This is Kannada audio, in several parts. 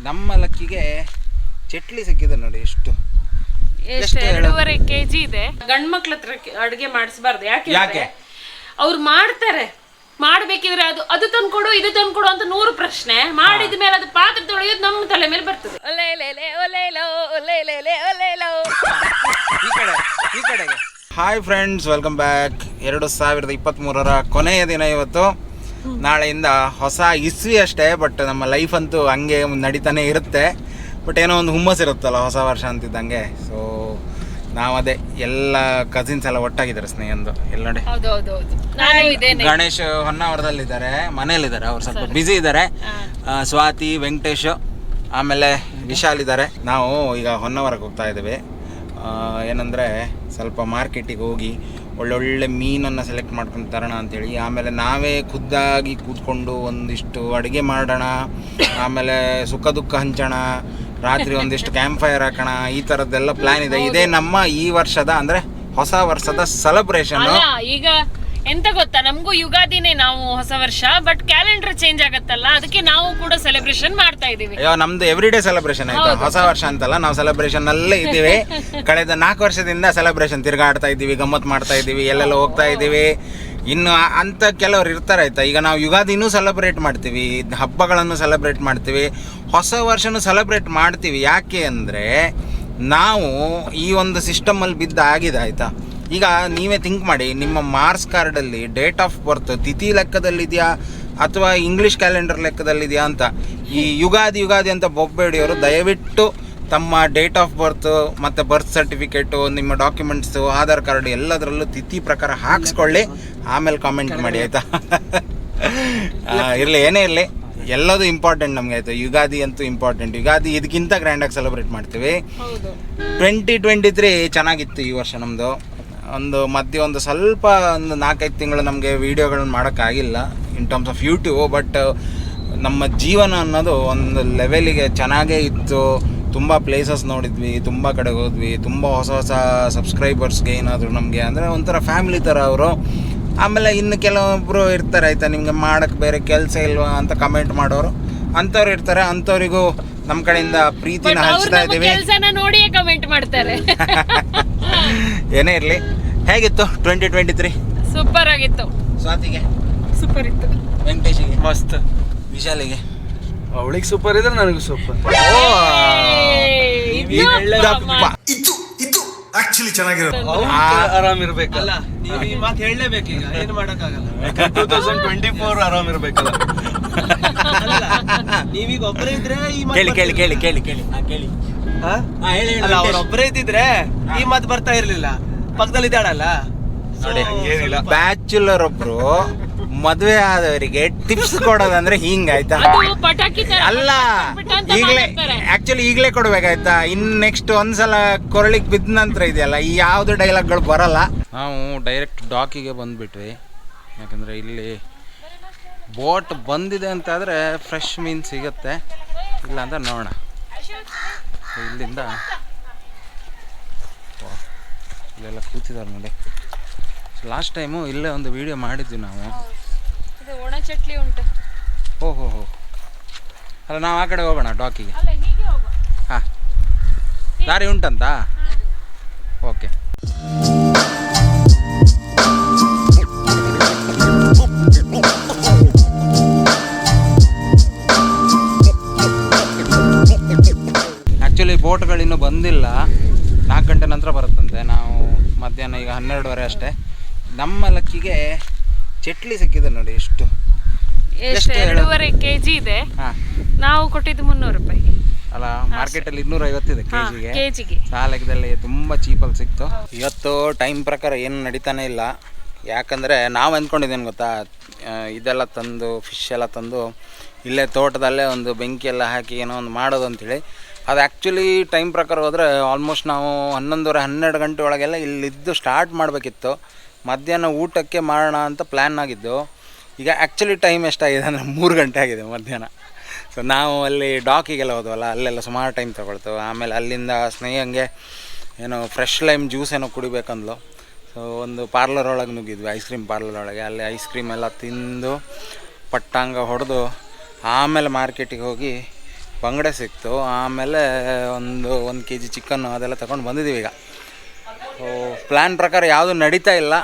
ನಮ್ಮ ಲಕ್ಕಿಗೆ ಚಟ್ಲಿ ಸಿಕ್ಕಿದೆ ನೋಡಿ. ಎಷ್ಟು 2.5 kg ಇದೆ. ಗಂಡ್ ಮಕ್ಳ ಹತ್ರ ಅಡುಗೆ ಮಾಡಿಸಬಾರ್ದು. ಯಾಕೆ ಅವ್ರು ಮಾಡ್ತಾರೆ, ಮಾಡ್ಬೇಕಿದ್ರೆ ಅದು ತಂದ್ಕೊಡು ಇದು ತಂದ್ಕೊಡು ಅಂತ 100 ಪ್ರಶ್ನೆ ಮಾಡಿದ ಮೇಲೆ ಅದು ಪಾತ್ರೆ ತೊಳೆಯೋದು ನಮ್ಮ ತಲೆ ಮೇಲೆ ಬರ್ತದೆ. ಈ ಕಡೆಗೆ ಹಾಯ್ ಫ್ರೆಂಡ್ಸ್, ವೆಲ್ಕಮ್ ಬ್ಯಾಕ್. 2023ರ ಕೊನೆಯ ದಿನ ಇವತ್ತು. ನಾಳೆಯಿಂದ ಹೊಸ ಇಸ್ವಿ ಅಷ್ಟೇ, ಬಟ್ ನಮ್ಮ ಲೈಫ್ ಅಂತೂ ಹಂಗೆ ನಡೀತಾನೆ ಇರುತ್ತೆ. ಬಟ್ ಏನೋ ಒಂದು ಹುಮ್ಮಸ್ ಇರುತ್ತಲ್ಲ ಹೊಸ ವರ್ಷ ಅಂತಿದ್ದಂಗೆ. ಸೊ ನಾವು ಅದೇ ಎಲ್ಲ ಕಸಿನ್ಸ್ ಎಲ್ಲ ಒಟ್ಟಾಗಿದ್ದಾರೆ, ಸ್ನೇಹಂದು ಎಲ್ಲ ನೋಡಿ. ಗಣೇಶ್ ಹೊನ್ನಾವರದಲ್ಲಿದ್ದಾರೆ, ಮನೇಲಿದ್ದಾರೆ, ಅವ್ರು ಸ್ವಲ್ಪ ಬ್ಯುಸಿ ಇದ್ದಾರೆ. ಸ್ವಾತಿ, ವೆಂಕಟೇಶ್, ಆಮೇಲೆ ವಿಶಾಲ್ ಇದ್ದಾರೆ. ನಾವು ಈಗ ಹೊನ್ನಾವರಕ್ಕೆ ಹೋಗ್ತಾ ಇದ್ದೇವೆ. ಏನಂದರೆ ಸ್ವಲ್ಪ ಮಾರ್ಕೆಟಿಗೆ ಹೋಗಿ ಒಳ್ಳೊಳ್ಳೆ ಮೀನನ್ನು ಸೆಲೆಕ್ಟ್ ಮಾಡ್ಕೊಂಡು ತರೋಣ ಅಂಥೇಳಿ. ಆಮೇಲೆ ನಾವೇ ಖುದ್ದಾಗಿ ಕೂತ್ಕೊಂಡು ಒಂದಿಷ್ಟು ಅಡುಗೆ ಮಾಡೋಣ, ಆಮೇಲೆ ಸುಖ ದುಃಖ ಹಂಚೋಣ, ರಾತ್ರಿ ಒಂದಿಷ್ಟು ಕ್ಯಾಂಪ್ ಫೈರ್ ಹಾಕೋಣ, ಈ ಥರದ್ದೆಲ್ಲ ಪ್ಲ್ಯಾನ್ ಇದೆ. ಇದೇ ನಮ್ಮ ಈ ವರ್ಷದ ಅಂದರೆ ಹೊಸ ವರ್ಷದ ಸೆಲೆಬ್ರೇಷನ್. ಈಗ ಎಂತ ಗೊತ್ತಾ, ನಮಗೂ ಯುಗಾದಿನೇ ನಾವು ಹೊಸ ವರ್ಷ, ಬಟ್ ಕ್ಯಾಲೆಂಡರ್ ಚೇಂಜ್ ಆಗತ್ತಲ್ಲ, ಅದಕ್ಕೆ ನಾವು ಕೂಡ ಸೆಲೆಬ್ರೇಷನ್ ಮಾಡ್ತಾ ಇದೀವಿ. ಅಯ್ಯೋ, ನಮ್ದು ಎವ್ರಿ ಡೇ ಸೆಲೆಬ್ರೇಷನ್ ಆಯ್ತು, ಹೊಸ ವರ್ಷ ಅಂತಲ್ಲ. ನಾವು ಸೆಲೆಬ್ರೇಷನ್ ಅಲ್ಲೇ ಇದ್ದೀವಿ. ಕಳೆದ 4 ವರ್ಷದಿಂದ ಸೆಲೆಬ್ರೇಷನ್ ತಿರ್ಗಾಡ್ತಾ ಇದ್ದೀವಿ, ಗಮ್ಮತ್ ಮಾಡ್ತಾ ಇದ್ದೀವಿ, ಎಲ್ಲೆಲ್ಲ ಹೋಗ್ತಾ ಇದ್ದೀವಿ. ಇನ್ನು ಅಂತ ಕೆಲವ್ರು ಇರ್ತಾರೆ ಆಯ್ತಾ. ಈಗ ನಾವು ಯುಗಾದಿನೂ ಸೆಲೆಬ್ರೇಟ್ ಮಾಡ್ತೀವಿ, ಹಬ್ಬಗಳನ್ನು ಸೆಲೆಬ್ರೇಟ್ ಮಾಡ್ತೀವಿ, ಹೊಸ ವರ್ಷನೂ ಸೆಲೆಬ್ರೇಟ್ ಮಾಡ್ತೀವಿ. ಯಾಕೆ ಅಂದರೆ ನಾವು ಈ ಒಂದು ಸಿಸ್ಟಮಲ್ಲಿ ಬಿದ್ದಾಗಿದೆ ಆಯಿತಾ. ಈಗ ನೀವೇ ಥಿಂಕ್ ಮಾಡಿ, ನಿಮ್ಮ ಮಾರ್ಕ್ಸ್ ಕಾರ್ಡಲ್ಲಿ ಡೇಟ್ ಆಫ್ ಬರ್ತ್ ತಿಥಿ ಲೆಕ್ಕದಲ್ಲಿದೆಯಾ ಅಥವಾ ಇಂಗ್ಲೀಷ್ ಕ್ಯಾಲೆಂಡರ್ ಲೆಕ್ಕದಲ್ಲಿದೆಯಾ ಅಂತ. ಈ ಯುಗಾದಿ ಅಂತ ಬೊಬ್ಬೆಡಿಯವರು ದಯವಿಟ್ಟು ತಮ್ಮ ಡೇಟ್ ಆಫ್ ಬರ್ತ್ ಮತ್ತು ಬರ್ತ್ ಸರ್ಟಿಫಿಕೇಟು, ನಿಮ್ಮ ಡಾಕ್ಯುಮೆಂಟ್ಸು, ಆಧಾರ್ ಕಾರ್ಡ್ ಎಲ್ಲದರಲ್ಲೂ ತಿಥಿ ಪ್ರಕಾರ ಹಾಕ್ಸ್ಕೊಳ್ಳಿ, ಆಮೇಲೆ ಕಾಮೆಂಟ್ ಮಾಡಿ ಆಯಿತಾ. ಇರಲಿ, ಏನೇ ಇರಲಿ, ಎಲ್ಲದೂ ಇಂಪಾರ್ಟೆಂಟ್ ನಮಗೆ ಆಯಿತು. ಯುಗಾದಿ ಅಂತೂ ಇಂಪಾರ್ಟೆಂಟ್. ಯುಗಾದಿ ಇದಕ್ಕಿಂತ ಗ್ರ್ಯಾಂಡಾಗಿ ಸೆಲೆಬ್ರೇಟ್ ಮಾಡ್ತೀವಿ. 2023 ಚೆನ್ನಾಗಿತ್ತು ಈ ವರ್ಷ ನಮ್ಮದು. ಒಂದು ಸ್ವಲ್ಪ 4-5 ತಿಂಗಳು ನಮಗೆ ವೀಡಿಯೋಗಳನ್ನ ಮಾಡೋಕ್ಕಾಗಿಲ್ಲ in terms of YouTube. But ನಮ್ಮ ಜೀವನ ಅನ್ನೋದು ಒಂದು ಲೆವೆಲಿಗೆ ಚೆನ್ನಾಗೇ ಇತ್ತು. ತುಂಬ ಪ್ಲೇಸಸ್ ನೋಡಿದ್ವಿ, ತುಂಬ ಕಡೆಗೆ ಹೋದ್ವಿ, ತುಂಬ ಹೊಸ ಸಬ್ಸ್ಕ್ರೈಬರ್ಸ್ಗೆ ಏನಾದರೂ ನಮಗೆ ಅಂದರೆ ಒಂಥರ ಫ್ಯಾಮಿಲಿ ಥರ ಅವರು. ಆಮೇಲೆ ಇನ್ನು ಕೆಲವೊಬ್ಬರು ಇರ್ತಾರೆ ಆಯಿತಾ, ನಿಮಗೆ ಮಾಡೋಕ್ಕೆ ಬೇರೆ ಕೆಲಸ ಇಲ್ವಾ ಅಂತ ಕಮೆಂಟ್ ಮಾಡೋರು, ಅಂಥವ್ರು ಇರ್ತಾರೆ. ಅಂಥವ್ರಿಗೂ ನಮ್ಮ ಕಡೆಯಿಂದ ಪ್ರೀತಿನ ಹಂಚ್ತಾ ಇದ್ದೀವಿ. ನೋಡಿಯೇ ಕಮೆಂಟ್ ಮಾಡ್ತಾರೆ. ಏನೇ ಇರಲಿ, ಹೇಗಿತ್ತು 2023? ಸೂಪರ್ ಆಗಿತ್ತು. ಸ್ವಾತಿಗೆ ಸೂಪರ್ ಇತ್ತು, ವೆಂಕಟೇಶಿಗೆ ಮಸ್ತ್, ವಿಶಾಲಿಗೆ ಅವಳಿಗೆ ಸೂಪರ್ ಇದ್ರೆ ನನಗೂ ಸೂಪರ್. ಇದು ಆಕ್ಚುಲಿ ಚೆನ್ನಾಗಿರೋದು. ಆರಾಮಿರ್ಬೇಕಲ್ಲ, ನೀವು ಈ ಮಾತು ಹೇಳಲೇಬೇಕು. ಈಗ ಏನು ಮಾಡೋಕ್ಕಾಗಲ್ಲ. 2024 ಆರಾಮಿರ್ಬೇಕಲ್ಲ. ನೀವೀಗ ಒಬ್ಬರೇ ಇದ್ರೆ ಈ ಮಾತು ಕೇಳಿ. ಅಲ್ಲ, ಅವ್ರೊಬ್ಬರೇ ಇದ್ದಿದ್ರೆ ಈ ಮಾತು ಬರ್ತಾ ಇರ್ಲಿಲ್ಲ. ಪಕ್ಕದಲ್ಲಿ ಇದ್ದಾಳಲ್ಲ ನೋಡಿ. ಬ್ಯಾಚುಲರ್ ಒಬ್ರು ಮದುವೆ ಆದವರಿಗೆ ಟಿಪ್ಸ್ ಕೊಡೋದಂದ್ರೆ ಹಿಂಗಾಯ್ತಾ? ಅಲ್ಲ, ಈಗಲೇ ಕೊಡ್ಬೇಕಾಯ್ತಾ. ಇನ್ನು ನೆಕ್ಸ್ಟ್ ಒಂದ್ಸಲ ಕೊರಳಿಗೆ ಬಿದ್ದ ನಂತರ ಇದೆಯಲ್ಲ, ಈ ಯಾವುದು ಡೈಲಾಗ್ಗಳು ಬರಲ್ಲ. ನಾವು ಡೈರೆಕ್ಟ್ ಡಾಕಿಗೆ ಬಂದ್ಬಿಟ್ವಿ. ಯಾಕಂದರೆ ಇಲ್ಲಿ ಬೋಟ್ ಬಂದಿದೆ ಅಂತಾದರೆ ಫ್ರೆಶ್ ಮೀನು ಸಿಗುತ್ತೆ, ಇಲ್ಲ ಅಂತ ನೋಡೋಣ. ಇಲ್ಲಿಂದ ಇಲ್ಲೆಲ್ಲ ಕೂತಿದ್ದಾರೆ ನೋಡಿ. ಲಾಸ್ಟ್ ಟೈಮು ಇಲ್ಲೇ ಒಂದು ವಿಡಿಯೋ ಮಾಡಿದ್ವಿ ನಾವು. ಒಣ ಚಟ್ಲಿ ಉಂಟು. ಓಹೋ, ಅಲ್ಲ, ನಾವು ಆ ಕಡೆ ಹೋಗೋಣ ಡಾಕಿಗೆ. ಹಾಂ, ದಾರಿ ಉಂಟಂತ. ಓಕೆ. ಆ್ಯಕ್ಚುಲಿ ಬೋಟ್ಗಳಿನ್ನೂ ಬಂದಿಲ್ಲ, 4 ಗಂಟೆ ನಂತರ ಬರುತ್ತಂತೆ. ನಾವು ಮಧ್ಯಾಹ್ನ ಈಗ 12:30 ಅಷ್ಟೇ. ನಮ್ಮ ಲಕ್ಕಿಗೆ ಚಟ್ಲಿ ಸಿಕ್ಕಿದೆ ನೋಡಿ. ಎಷ್ಟು 2.5 kg ಇದೆ. ನಾವು ಕೊಟ್ಟಿದ್ದು 300 ರೂಪಾಯಿ. ಅಲ್ಲ, ಮಾರ್ಕೆಟಲ್ಲಿ 250 ಇದೆ ಕೆಜಿಗೆ. ಆ ಲೆಕ್ಕದಲ್ಲಿ ತುಂಬ ಚೀಪಲ್ಲಿ ಸಿಕ್ತು. ಇವತ್ತು ಟೈಮ್ ಪ್ರಕಾರ ಏನು ನಡೀತಾನೆ ಇಲ್ಲ. ಯಾಕಂದರೆ ನಾವು ಅಂದ್ಕೊಂಡಿದ್ದೇನು ಗೊತ್ತಾ, ಇದೆಲ್ಲ ತಂದು ಫಿಶ್ ಎಲ್ಲ ತಂದು ಇಲ್ಲೇ ತೋಟದಲ್ಲೇ ಒಂದು ಬೆಂಕಿ ಎಲ್ಲ ಹಾಕಿ ಏನೋ ಒಂದು ಮಾಡೋದು ಅಂಥೇಳಿ. ಅದು ಆ್ಯಕ್ಚುಲಿ ಟೈಮ್ ಪ್ರಕಾರ ಹೋದರೆ ಆಲ್ಮೋಸ್ಟ್ ನಾವು 11:30-12 ಗಂಟೆ ಒಳಗೆಲ್ಲ ಇಲ್ಲಿದ್ದು ಸ್ಟಾರ್ಟ್ ಮಾಡಬೇಕಿತ್ತು. ಮಧ್ಯಾಹ್ನ ಊಟಕ್ಕೆ ಮಾಡೋಣ ಅಂತ ಪ್ಲ್ಯಾನ್ ಆಗಿದ್ದು. ಈಗ ಆ್ಯಕ್ಚುಲಿ ಟೈಮ್ ಎಷ್ಟಾಗಿದೆ ಅಂದರೆ 3 ಗಂಟೆ ಆಗಿದೆ ಮಧ್ಯಾಹ್ನ. ಸೊ ನಾವು ಅಲ್ಲಿ ಡಾಕಿಗೆಲ್ಲ ಹೋದ್ವಲ್ಲ, ಅಲ್ಲೆಲ್ಲ ಸುಮಾರು ಟೈಮ್ ತೊಗೊಳ್ತು. ಆಮೇಲೆ ಅಲ್ಲಿಂದ ಸ್ನೇಹಂಗೆ ಏನೋ ಫ್ರೆಶ್ ಲೈಮ್ ಜ್ಯೂಸ್ ಏನೋ ಕುಡಿಬೇಕಂದ್ಲು. ಸೊ ಒಂದು ಪಾರ್ಲರ್ ಒಳಗೆ ನುಗ್ಗಿದ್ವಿ, ಐಸ್ ಕ್ರೀಮ್ ಪಾರ್ಲರ್ ಒಳಗೆ. ಅಲ್ಲಿ ಐಸ್ ಕ್ರೀಮ್ ಎಲ್ಲ ತಿಂದು ಪಟ್ಟಾಂಗ ಹೊಡೆದು ಆಮೇಲೆ ಮಾರ್ಕೆಟಿಗೆ ಹೋಗಿ ಬಂಗಡೆ ಸಿಕ್ತು. ಆಮೇಲೆ ಒಂದು ಕೆ ಜಿ ಚಿಕನ್ನು ಅದೆಲ್ಲ ತಗೊಂಡು ಬಂದಿದ್ದೀವಿ ಈಗ. ಪ್ಲ್ಯಾನ್ ಪ್ರಕಾರ ಯಾವುದು ನಡೀತಾ ಇಲ್ಲ,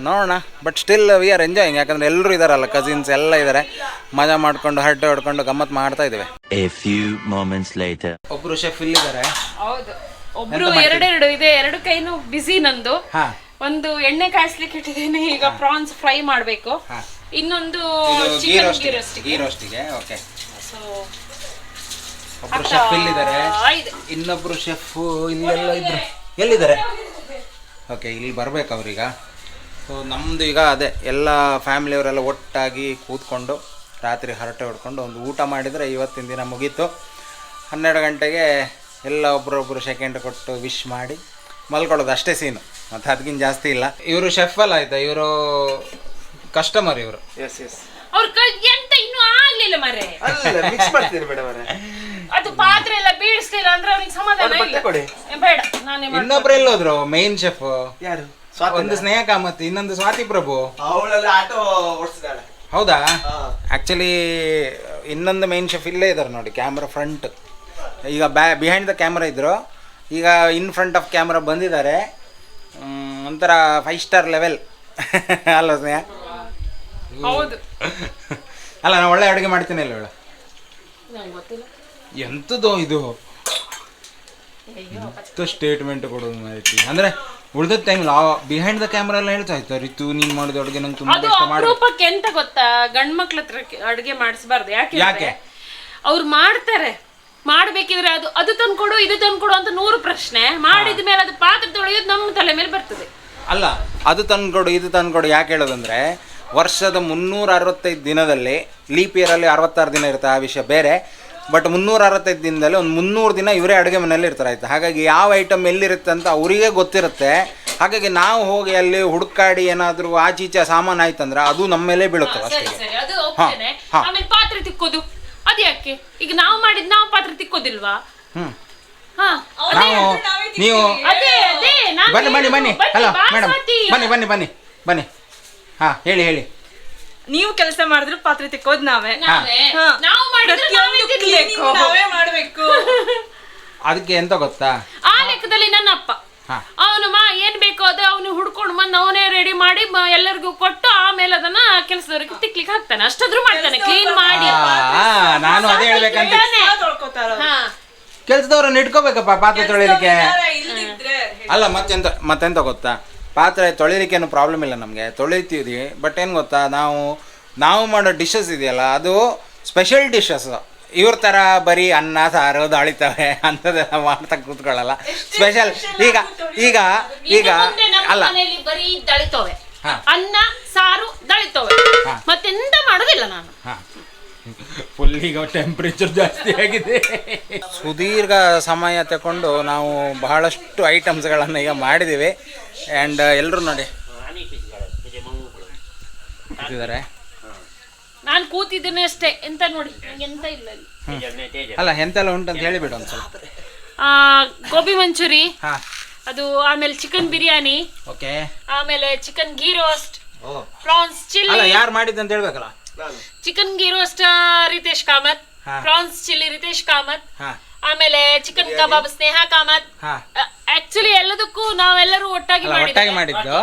ನೋಡೋಣ. But still we are enjoying, ಯಾಕಂದರೆ ಎಲ್ಲರೂ ಇದ್ದಾರಲ್ಲ, ಕಸಿನ್ಸ್ ಎಲ್ಲ ಇದ್ದಾರೆ. ಮಜಾ ಮಾಡಿಕೊಂಡು ಹರಟೆ ಹೊಡ್ಕೊಂಡು ಗಮ್ಮತ್ತು ಮಾಡ್ತಾ ಇದ್ದೇವೆ. ಒಬ್ಬರು ಶೆಫ್ ಇಲ್ಲಿದ್ದಾರೆ. ಹೌದು, ಒಬ್ರು ಎರಡೆರಡು ಇದೆ, 2 ಕೈನು ಬಿಸಿ ನಂದು. ಒಂದು ಎಣ್ಣೆ ಕಾಯಿಸ್ಲಿಕ್ಕೆ ಇಟ್ಟಿದ್ದೇನೆ, ಈಗ ಪ್ರಾನ್ಸ್ ಫ್ರೈ ಮಾಡಬೇಕು. ಇನ್ನೊಂದು ಗೀ ರೋಸ್ಟಿಗೆ. ಓಕೆ, ಒಬ್ರು ಶೆಫ್ ಇಲ್ಲಿದ್ದಾರೆ, ಇನ್ನೊಬ್ರು ಶೆಫ್ ಇಲ್ಲೆಲ್ಲ ಇದ್ರು. ಎಲ್ಲಿದ್ದಾರೆ? ಓಕೆ, ಇಲ್ಲಿ ಬರ್ಬೇಕು ಅವ್ರೀಗ. ಸೊ ನಮ್ಮದು ಈಗ ಅದೇ ಎಲ್ಲ ಫ್ಯಾಮಿಲಿಯವರೆಲ್ಲ ಒಟ್ಟಾಗಿ ಕೂತ್ಕೊಂಡು ರಾತ್ರಿ ಹರಟೆ ಹೊಡ್ಕೊಂಡು ಒಂದು ಊಟ ಮಾಡಿದರೆ ಇವತ್ತಿನ ದಿನ ಮುಗೀತು. 12 ಗಂಟೆಗೆ ಎಲ್ಲ ಒಬ್ರೊಬ್ರು ಸೆಕೆಂಡ್ ಕೊಟ್ಟು ವಿಶ್ ಮಾಡಿ ಮಲ್ಕೊಳ್ಳೋದು, ಅಷ್ಟೇ ಸೀನು, ಮತ್ತು ಅದಕ್ಕಿಂತ ಜಾಸ್ತಿ ಇಲ್ಲ. ಇವರು ಶೆಫ್ ಅಲ್ಲ, ಆಯ್ತಾ, ಇವರು ಕಸ್ಟಮರ್. ಇವರು ಎಂತ ಇನ್ನೂ ಆಗ್ಲಿಲ್ಲ ಮರೆ, ಮಿಕ್ಸ್ ಮಾಡ್ತೀನಿ ಮೇಡಮ್. ಅದು ಪಾತ್ರೆ ಎಲ್ಲ ಬೀಳಿಸ್ಲಿಲ್ಲ ಅಂದ್ರೆ ಅವ್ರಿಗೆ ಸಮಾಧಾನ ಇಲ್ಲ. ಬೇಡ, ನಾನೇ ಇನ್ನೊಬ್ರು ಎಲ್ಲೋದ್ರು ಮೇನ್ ಶೆಫ್? ಯಾರು? ಒಂದು ಸ್ನೇಹ ಕಾಮತ್, ಇನ್ನೊಂದು ಸ್ವಾತಿ ಪ್ರಭು. ಅವಳೆಲ್ಲ ಆಟೋ ಓಡಿಸಿದಾಳೆ. ಹೌದಾ? ಆ್ಯಕ್ಚುಲಿ ಇನ್ನೊಂದು ಮೇನ್ ಶೆಫ್ ಇಲ್ಲೇ ಇದ್ದಾರೆ ನೋಡಿ, ಕ್ಯಾಮ್ರಾ ಫ್ರಂಟ್. ಈಗ ಬಿಹೈಂಡ್ ದ ಕ್ಯಾಮ್ರಾ ಇದ್ರು, ಈಗ ಇನ್ ಫ್ರಂಟ್ ಆಫ್ ಕ್ಯಾಮ್ರಾ ಬಂದಿದ್ದಾರೆ. ಒಂಥರ 5 ಸ್ಟಾರ್ ಲೆವೆಲ್ ಅಲ್ವಾ ಸ್ನೇಹ? ಹೌದು. ಅಲ್ಲ, ನಾನು ಒಳ್ಳೆ ಅಡುಗೆ ಮಾಡ್ತೀನಿ ಅಲ್ಲ ಹೇಳು. ಗೊತ್ತಿಲ್ಲ ಎಂಥದ್ದು ಇದು, ಎಂಥ ಸ್ಟೇಟ್ಮೆಂಟ್ ಕೊಡೋದು ಮಾಹಿತಿ. ಅಂದರೆ ಉಳಿದ ಟೈಮ್ ಬಿಹೈಂಡ್ ದ ಕ್ಯಾಮ್ರಾ ಎಲ್ಲ ಹೇಳ್ತಾ ಇತ್ತು, ರಿತು ನೀನು ಮಾಡಿದ ಅಡುಗೆ ನಂಗೆ ತುಂಬ ಇಷ್ಟ ಮಾಡಿ. ಅಪರೂಪಕ್ಕೆ ಎಂತ ಗೊತ್ತಾ, ಗಂಡ್ ಮಕ್ಳ ಹತ್ರ ಅಡುಗೆ ಮಾಡಿಸಬಾರ್ದು. ಯಾಕೆ ಅವ್ರು ಮಾಡ್ತಾರೆ, ಮಾಡ್ಬೇಕಿದ್ರೆ ಅದು ತಂದ್ಕೊಡು ಇದು ತಂದ್ಕೊಡು ಅಂತ 100 ಪ್ರಶ್ನೆ. ಮಾಡಿದ ಮೇಲೆ ಅದು ಪಾತ್ರೆ ತೊಳೆಯೋದು ನಮ್ಮ ತಲೆ ಮೇಲೆ ಬರ್ತದೆ. ಅಲ್ಲ, ಅದು ತಂದ್ಕೊಡು ಇದು ತಂದ್ಕೊಡು ಯಾಕೆ ಹೇಳೋದಂದ್ರೆ, ವರ್ಷದ 365 ದಿನದಲ್ಲಿ ಲೀಪ್ ಇಯರಲ್ಲಿ 66 ದಿನ ಇರುತ್ತೆ, ಆ ವಿಷಯ ಬೇರೆ. ಬಟ್ 365 ದಿನದಲ್ಲಿ ಒಂದು 300 ದಿನ ಇವರೇ ಅಡುಗೆ ಮನೆಯಲ್ಲಿ ಇರ್ತಾರೆ, ಆಯ್ತು. ಹಾಗಾಗಿ ಯಾವ ಐಟಮ್ ಎಲ್ಲಿರುತ್ತೆ ಅಂತ ಅವರಿಗೆ ಗೊತ್ತಿರುತ್ತೆ. ಹಾಗಾಗಿ ನಾವು ಹೋಗಿ ಅಲ್ಲಿ ಹುಡುಕಾಡಿ ಏನಾದರೂ ಆಚೀಚೆ ಸಾಮಾನು ಆಯ್ತಂದ್ರೆ ಅದು ನಮ್ಮ ಮೇಲೆ ಬೀಳುತ್ತೆ ಅಷ್ಟೇ. ಆಮೇಲೆ ಪಾತ್ರೆ ತಿಕ್ಕೋದು ಅದು ಯಾಕೆ? ಈಗ ನಾವು ಮಾಡಿದ್ ನಾವು ಪಾತ್ರೆ ತಿಕ್ಕೋದಿಲ್ವಾ? ನೀವು ಬನ್ನಿ ಬನ್ನಿ ಬನ್ನಿ. ಹಲೋ ಮೇಡಮ್, ಬನ್ನಿ. ಹಾ, ಹೇಳಿ. ನೀವು ಕೆಲಸ ಮಾಡಿದ್ರು ಪಾತ್ರೆ ತಿಕ್ಕೋದು ನಾವೇ ಮಾಡ್ಬೇಕು. ಅದಕ್ಕೆ ಎಂತ ಗೊತ್ತಾ, ಆ ಲೆಕ್ಕದಲ್ಲಿ ನನ್ನ ಅಪ್ಪ ಅವನು ಏನ್ ಬೇಕೋ ಅದು ಅವನು ಹುಡ್ಕೊಂಡು ಬಂದು ಅವನೇ ರೆಡಿ ಮಾಡಿ ಎಲ್ಲರಿಗೂ ಕೊಟ್ಟು ಆಮೇಲೆ ಅದನ್ನ ಕೆಲಸದವ್ರಿಗೆ ತಿಕ್ಲಿಕ್ಕೆ ಹಾಕ್ತಾನೆ. ಅಷ್ಟಾದ್ರೂ ಮಾಡ್ತಾನೆ, ಕ್ಲೀನ್ ಮಾಡಿ. ನಾನು ಅದೇ ಹೇಳ್ಬೇಕಂತ. ಕೆಲಸದವ್ರನ್ನ ಇಟ್ಕೋಬೇಕಪ್ಪ ಪಾತ್ರೆ ತೊಳಿಲಿಕ್ಕೆ. ಅಲ್ಲ, ಮತ್ತೆಂತ ಗೊತ್ತಾ, ಪಾತ್ರೆ ತೊಳಿಲಿಕ್ಕೆ ಏನು ಪ್ರಾಬ್ಲಮ್ ಇಲ್ಲ, ನಮಗೆ ತೊಳಿತೀವಿ. ಬಟ್ ಏನು ಗೊತ್ತಾ, ನಾವು ಮಾಡೋ ಡಿಶಸ್ ಇದೆಯಲ್ಲ, ಅದು ಸ್ಪೆಷಲ್ ಡಿಶಸ್. ಇವ್ರ ಥರ ಬರೀ ಅನ್ನ ಸಾರು ದಾಳಿತವೆ ಅಂಥದ್ದೆಲ್ಲ ಮಾಡ್ತಾ ಕೂತ್ಕೊಳ್ಳಲ್ಲ. ಸ್ಪೆಷಲ್ ಈಗ ಅಲ್ಲ, ಬರೀ ದಳಿತವೆ, ಅನ್ನ ಸಾರು ದಳಿತವೆ, ಮತ್ತೆಂತ ಮಾಡೋದಿಲ್ಲ ನಾನು. ಫುಲ್ ಈಗ ಟೆಂಪ್ರೇಚರ್ ಜಾಸ್ತಿ ಆಗಿದೆ. ಸುದೀರ್ಘ ಸಮಯ ತಗೊಂಡು ನಾವು ಬಹಳಷ್ಟು ಐಟಮ್ಸ್ಗಳನ್ನು ಈಗ ಮಾಡಿದ್ದೀವಿ. ಆ್ಯಂಡ್ ಎಲ್ಲರೂ ನೋಡಿ ಕೂತಿದ್ದಾರೆ. ನಾನು ಕೂತಿದ್ದೀನಿ ಅಷ್ಟೇ, ಎಂತ ನೋಡಿ ಎಂತ ಇಲ್ಲ. ಅಲ್ಲ, ಎಂತೆಲ್ಲ ಉಂಟಂತ ಹೇಳಿಬಿಡು ಒಂದು ಸ್ವಲ್ಪ. ಗೋಬಿ ಮಂಚೂರಿ, ಅದು ಆಮೇಲೆ ಚಿಕನ್ ಬಿರಿಯಾನಿ, ಓಕೆ, ಆಮೇಲೆ chicken ghee roast, prawns chilli. ಅಲ್ಲ, ಯಾರು ಮಾಡಿದ್ದಂತ ಹೇಳ್ಬೇಕಲ್ಲ. Chicken ghee roast Ritesh Kamath, prawns chilli Ritesh Kamath, ಆಮೇಲೆ chicken kebab Sneha Kamath. Actually ಎಲ್ಲದಕ್ಕೂ ನಾವೆಲ್ಲರೂ ಒಟ್ಟಾಗಿ ಮಾಡಿದ್ದು.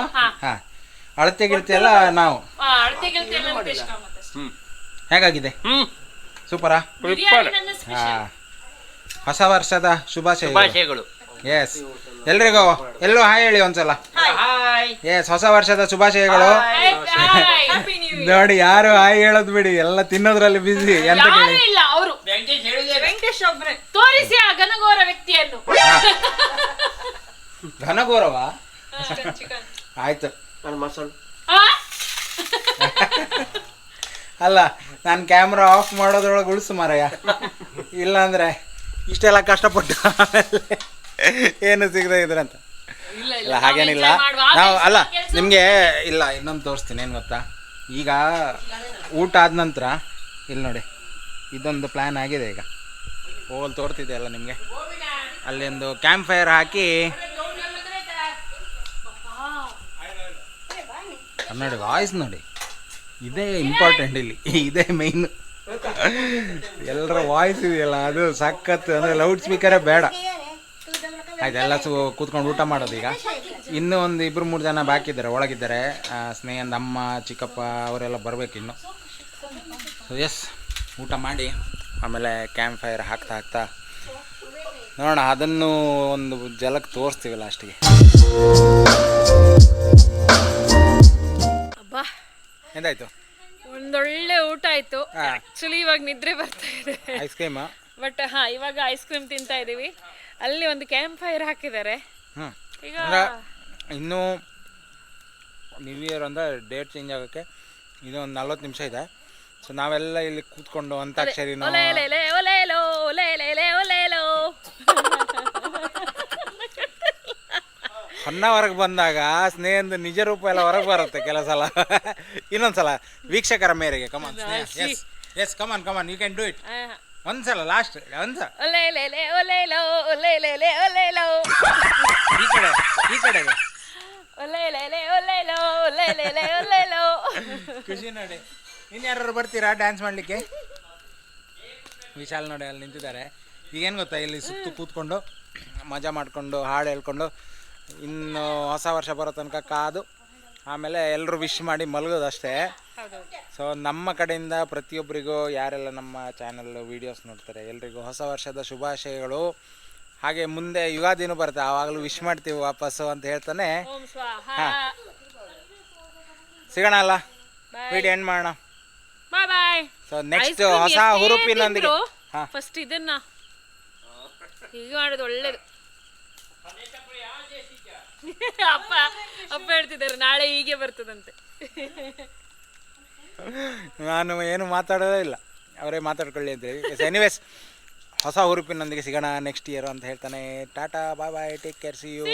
ಅಳತೆ ಗಿಳತೆ ಎಲ್ಲ ನಾವು ಅಳತೆ ಗಿಳತೆ ಎಲ್ಲ ರಿತೇಶ್ ಕಾಮತ್. ಹೇಗಾಗಿದೆ? ಸೂಪರಾ? ಹೊಸ ವರ್ಷದ ಶುಭಾಶಯಗಳು. ಎಸ್, ಎಲ್ರಿಗೂ ಎಲ್ಲರೂ ಹಾಯ್ ಹೇಳಿ ಒಂದ್ಸಲ. ಎಸ್, ಹೊಸ ವರ್ಷದ ಶುಭಾಶಯಗಳು. ನೋಡಿ, ಯಾರು ಹಾಯ್ ಹೇಳೋದು ಬಿಡಿ, ಎಲ್ಲ ತಿನ್ನೋದ್ರಲ್ಲಿ ಬಿಸಿ. ಎಂತ ಇಲ್ಲ, ಅವರು ವೆಂಕಟೇಶ್ ಒಬ್ರೆ ತೋರಿಸಿ ಆ ಘನಘೋರ ವ್ಯಕ್ತಿಯನ್ನು. ಘನಘೋರವ? ಆಯ್ತು. ಅಲ್ಲ, ನಾನು ಕ್ಯಾಮ್ರಾ ಆಫ್ ಮಾಡೋದ್ರೊಳಗೆ ಉಳಿಸು ಮಾರಾಯ, ಇಲ್ಲಾಂದ್ರೆ ಇಷ್ಟೆಲ್ಲ ಕಷ್ಟಪಟ್ಟು ಏನು ಸಿಗದೆ ಇದ್ರಂತ. ಇಲ್ಲ, ಹಾಗೇನಿಲ್ಲ. ನಾವು ಅಲ್ಲ, ನಿಮಗೆ ಇಲ್ಲ ಇನ್ನೊಂದು ತೋರಿಸ್ತೀನಿ. ಏನು ಗೊತ್ತಾ, ಈಗ ಊಟ ಆದ ನಂತರ ಇಲ್ಲಿ ನೋಡಿ, ಇದೊಂದು ಪ್ಲ್ಯಾನ್ ಆಗಿದೆ ಈಗ. ತೋರ್ತಿದೆ ಅಲ್ಲ ನಿಮಗೆ, ಅಲ್ಲಿ ಒಂದು ಕ್ಯಾಂಪ್ ಫೈರ್ ಹಾಕಿ ನೋಡಿ, ವಾಯ್ಸ್ ನೋಡಿ, ಇದೇ ಇಂಪಾರ್ಟೆಂಟ್ ಇಲ್ಲಿ, ಇದೇ ಮೈನ್. ಎಲ್ಲರ ವಾಯ್ಸ್ ಇದೆಯಲ್ಲ ಅದು ಸಖತ್, ಅಂದರೆ ಲೌಡ್ ಸ್ಪೀಕರೇ ಬೇಡ. ಆಯ್ತು, ಎಲ್ಲ ಕೂತ್ಕೊಂಡು ಊಟ ಮಾಡೋದು ಈಗ. ಇನ್ನೂ ಒಂದು 2-3 ಜನ ಬಾಕಿ ಇದ್ದಾರೆ, ಒಳಗಿದ್ದಾರೆ. ಸ್ನೇಹದ ಅಮ್ಮ, ಚಿಕ್ಕಪ್ಪ ಅವರೆಲ್ಲ ಬರಬೇಕು ಇನ್ನು. ಸೊ ಎಸ್, ಊಟ ಮಾಡಿ ಆಮೇಲೆ ಕ್ಯಾಂಪ್ ಫೈರ್ ಹಾಕ್ತಾ ನೋಡೋಣ. ಅದನ್ನು ಒಂದು ಜಲಕ್ಕೆ ತೋರಿಸ್ತೀವಿ ಲಾಸ್ಟಿಗೆ. ಅಬ್ಬಾ, ಎಂತಾಯ್ತು? ಒಂದೊಳ್ಳೆ ಊಟ ಆಯ್ತು. ಆಕ್ಚುಲಿ ಇವಾಗ ನಿದ್ರೆ ಬರ್ತಾ ಇದೆ. Ice cream. ಬಟ್ ಇವಾಗ ಐಸ್ ಕ್ರೀಮ್ ತಿಂತಾ ಇದೀವಿ. ಅಲ್ಲಿ ಒಂದು ಕ್ಯಾಂಪ್ ಫೈರ್ ಹಾಕಿದ್ದಾರೆ. ಈಗ ಇನ್ನೂ ನ್ಯೂ ಇಯರ್ ಅಂದರೆ ಡೇಟ್ ಚೇಂಜ್ ಆಗೋಕ್ಕೆ ಇನ್ನೂ ಒಂದು 40 ನಿಮಿಷ ಇದೆ. ಸೊ ನಾವೆಲ್ಲ ಇಲ್ಲಿ ಕೂತ್ಕೊಂಡು ಅಂತಾಕ್ಷರಿನೋ ಹೊರಗೆ ಬಂದಾಗ ಸ್ನೇಹದ ನಿಜ ರೂಪ ಎಲ್ಲ ಹೊರಗೆ ಬರುತ್ತೆ ಕೆಲವು ಸಲ. ಇನ್ನೊಂದ್ಸಲ ವೀಕ್ಷಕರ ಮೇರೆಗೆ come on yes come on you can do it. ಒಂದ್ಸಲ ಲಾಸ್ಟ್ ಒಂದ್ಸಲ ಈ ಕಡೆಗೆ ಖುಷಿ ನೋಡಿ. ಇನ್ಯಾರು ಬರ್ತೀರಾ ಡ್ಯಾನ್ಸ್ ಮಾಡಲಿಕ್ಕೆ? ವಿಶಾಲ್ ನೋಡಿ ಅಲ್ಲಿ ನಿಂತಿದ್ದಾರೆ. ಈಗೇನು ಗೊತ್ತಾ, ಇಲ್ಲಿ ಸುತ್ತು ಕೂತ್ಕೊಂಡು ಮಜಾ ಮಾಡಿಕೊಂಡು ಹಾಡು ಹೇಳ್ಕೊಂಡು ಇನ್ನು ಹೊಸ ವರ್ಷ ಬರೋ ತನಕ ಕಾದು ಆಮೇಲೆ ಎಲ್ಲರೂ ವಿಶ್ ಮಾಡಿ ಮಲಗೋದು ಅಷ್ಟೇ. ಸೊ ನಮ್ಮ ಕಡೆಯಿಂದ ಪ್ರತಿಯೊಬ್ಬರಿಗೂ, ಯಾರೆಲ್ಲ ನಮ್ಮ ಚಾನಲ್ ವೀಡಿಯೋಸ್ ನೋಡ್ತಾರೆ ಎಲ್ರಿಗೂ ಹೊಸ ವರ್ಷದ ಶುಭಾಶಯಗಳು. ಹಾಗೆ ಮುಂದೆ ಯುಗಾದಿನೂ ಬರುತ್ತೆ, ಆವಾಗಲೂ ವಿಶ್ ಮಾಡ್ತೀವಿ ವಾಪಸ್ಸು ಅಂತ ಹೇಳ್ತಾನೆ. ಹಾಂ, ಸಿಗೋಣ ಅಲ್ಲ, ವಿಡಿಯೋ ಎಂಡ್ ಮಾಡೋಣ. ಬಾಯ್. ಸೊ ನೆಕ್ಸ್ಟ್ ಹೊಸ ಹುರುಪಿನೊಂದಿಗೆ ಫಸ್ಟ್ ಇದನ್ನ ಹೀಗೆ ಮಾಡೋದು ಒಳ್ಳೇದು. ಅಪ್ಪ ಹೇಳ್ತಿದ್ದಾರೆ ನಾಳೆ ಹೀಗೆ ಬರ್ತದಂತೆ. ನಾನು ಏನು ಮಾತಾಡೋದೇ ಇಲ್ಲ, ಅವರೇ ಮಾತಾಡ್ಕೊಳ್ಳಿ ಅಂತೇಳಿ. ಎನಿವೇಸ್, ಹೊಸ ಹುರುಪಿನೊಂದಿಗೆ ಸಿಗೋಣ ನೆಕ್ಸ್ಟ್ ಇಯರ್ ಅಂತ ಹೇಳ್ತಾನೆ. ಟಾಟಾ, ಬಾಯ್ ಬಾಯ್, ಟೇಕ್ ಕೇರ್, ಸಿ ಯು.